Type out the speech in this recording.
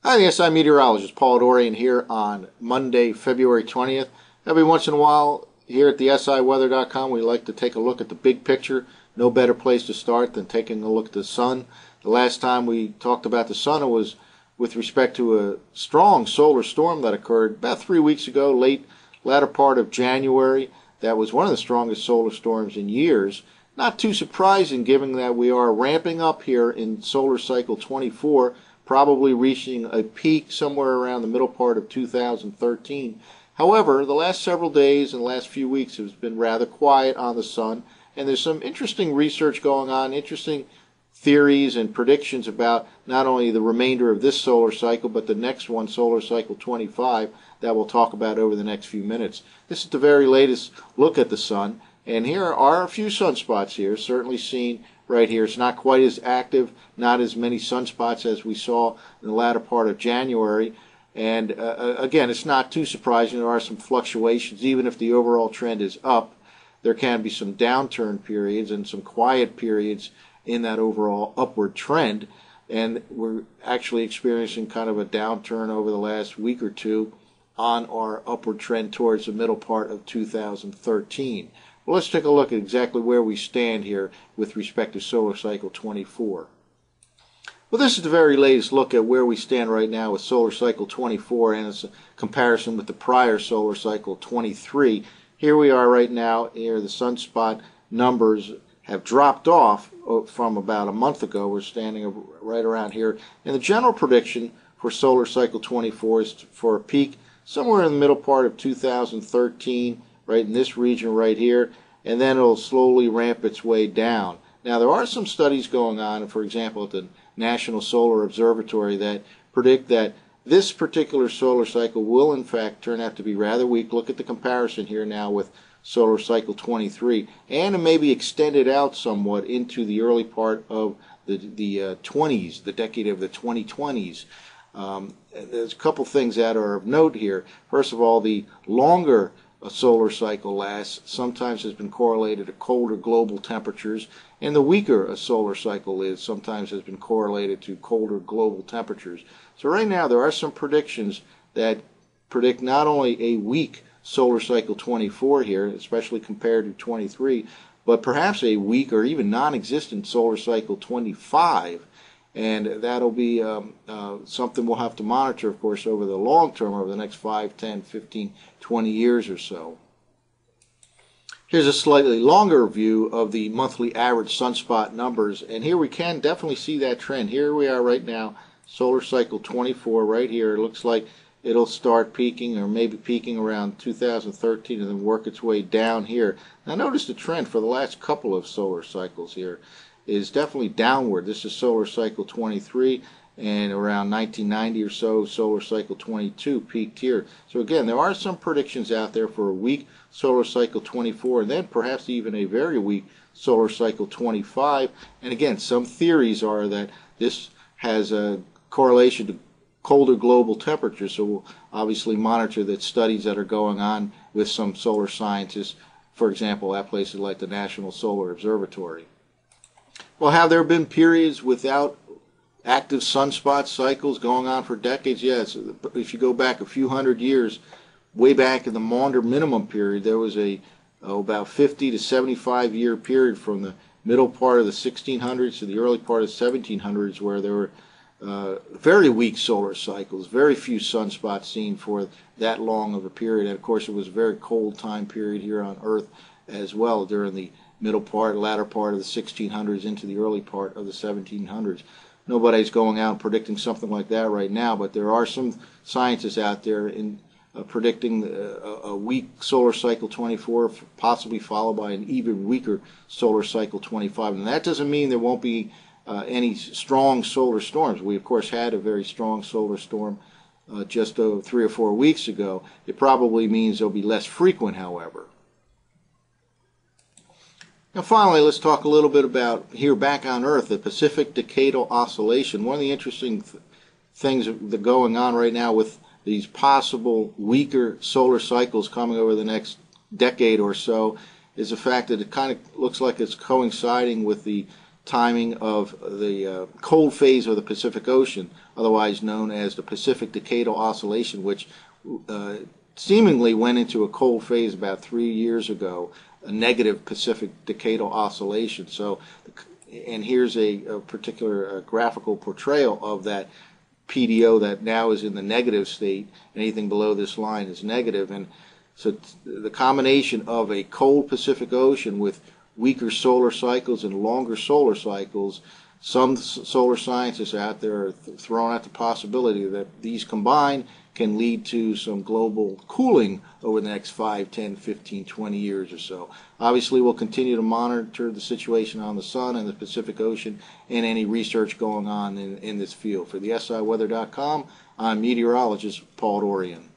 Hi, the SI meteorologist Paul Dorian here on Monday, February 20th. Every once in a while here at the SIweather.com we like to take a look at the big picture. No better place to start than taking a look at the sun. The last time we talked about the sun it was with respect to a strong solar storm that occurred about 3 weeks ago, latter part of January. That was one of the strongest solar storms in years. Not too surprising given that we are ramping up here in solar cycle 24, probably reaching a peak somewhere around the middle part of 2013. However, the last several days and the last few weeks has been rather quiet on the sun, and there's some interesting research going on, interesting theories and predictions about not only the remainder of this solar cycle, but the next one, solar cycle 25, that we'll talk about over the next few minutes. This is the very latest look at the sun, and here are a few sunspots here, certainly seen right here. It's not quite as active, not as many sunspots as we saw in the latter part of January. And again, it's not too surprising. There are some fluctuations. Even if the overall trend is up, there can be some downturn periods and some quiet periods in that overall upward trend. And we're actually experiencing kind of a downturn over the last week or two on our upward trend towards the middle part of 2013. Well, let's take a look at exactly where we stand here with respect to solar cycle 24. Well, this is the very latest look at where we stand right now with solar cycle 24, and it's a comparison with the prior solar cycle 23. Here we are right now. Here the sunspot numbers have dropped off from about a month ago. We're standing right around here. And the general prediction for solar cycle 24 is for a peak somewhere in the middle part of 2013, right in this region right here, and then it'll slowly ramp its way down. Now, there are some studies going on, for example, at the National Solar Observatory, that predict that this particular solar cycle will, in fact, turn out to be rather weak. Look at the comparison here now with solar cycle 23, and it may be extended out somewhat into the early part of the 20s, the decade of the 2020s. There's a couple things that are of note here. First of all, the longer a solar cycle lasts sometimes has been correlated to colder global temperatures, and the weaker a solar cycle is sometimes has been correlated to colder global temperatures. So right now there are some predictions that predict not only a weak solar cycle 24 here, especially compared to 23, but perhaps a weak or even non-existent solar cycle 25. And that'll be something we'll have to monitor, of course, over the long term, over the next 5, 10, 15, 20 years or so. Here's a slightly longer view of the monthly average sunspot numbers, and here we can definitely see that trend. Here we are right now, solar cycle 24 right here. It looks like it'll start peaking, or maybe peaking around 2013 and then work its way down here. Now notice the trend for the last couple of solar cycles here is definitely downward. This is solar cycle 23, and around 1990 or so, solar cycle 22 peaked here. So again, there are some predictions out there for a weak solar cycle 24, and then perhaps even a very weak solar cycle 25. And again, some theories are that this has a correlation to colder global temperatures, so we'll obviously monitor the studies that are going on with some solar scientists, for example, at places like the National Solar Observatory. Well, have there been periods without active sunspot cycles going on for decades? Yes. If you go back a few hundred years, way back in the Maunder minimum period, there was about 50 to 75 year period from the middle part of the 1600s to the early part of the 1700s where there were very weak solar cycles, very few sunspots seen for that long of a period. And of course, it was a very cold time period here on Earth as well during the latter part of the 1600s into the early part of the 1700s. Nobody's going out and predicting something like that right now, but there are some scientists out there in predicting a weak solar cycle 24, possibly followed by an even weaker solar cycle 25. And that doesn't mean there won't be any strong solar storms. We, of course, had a very strong solar storm just 3 or 4 weeks ago. It probably means they'll be less frequent, however. Now finally, let's talk a little bit about, here back on Earth, the Pacific Decadal Oscillation. One of the interesting things that are going on right now with these possible weaker solar cycles coming over the next decade or so is the fact that it kind of looks like it's coinciding with the timing of the cold phase of the Pacific Ocean, otherwise known as the Pacific Decadal Oscillation, which seemingly went into a cold phase about 3 years ago, a negative Pacific Decadal Oscillation. So, and here's a particular graphical portrayal of that PDO that now is in the negative state. Anything below this line is negative, and so the combination of a cold Pacific Ocean with weaker solar cycles and longer solar cycles, some solar scientists out there are throwing out the possibility that these combined can lead to some global cooling over the next 5, 10, 15, 20 years or so. Obviously, we'll continue to monitor the situation on the Sun and the Pacific Ocean and any research going on in this field. For the SIweather.com, I'm meteorologist Paul Dorian.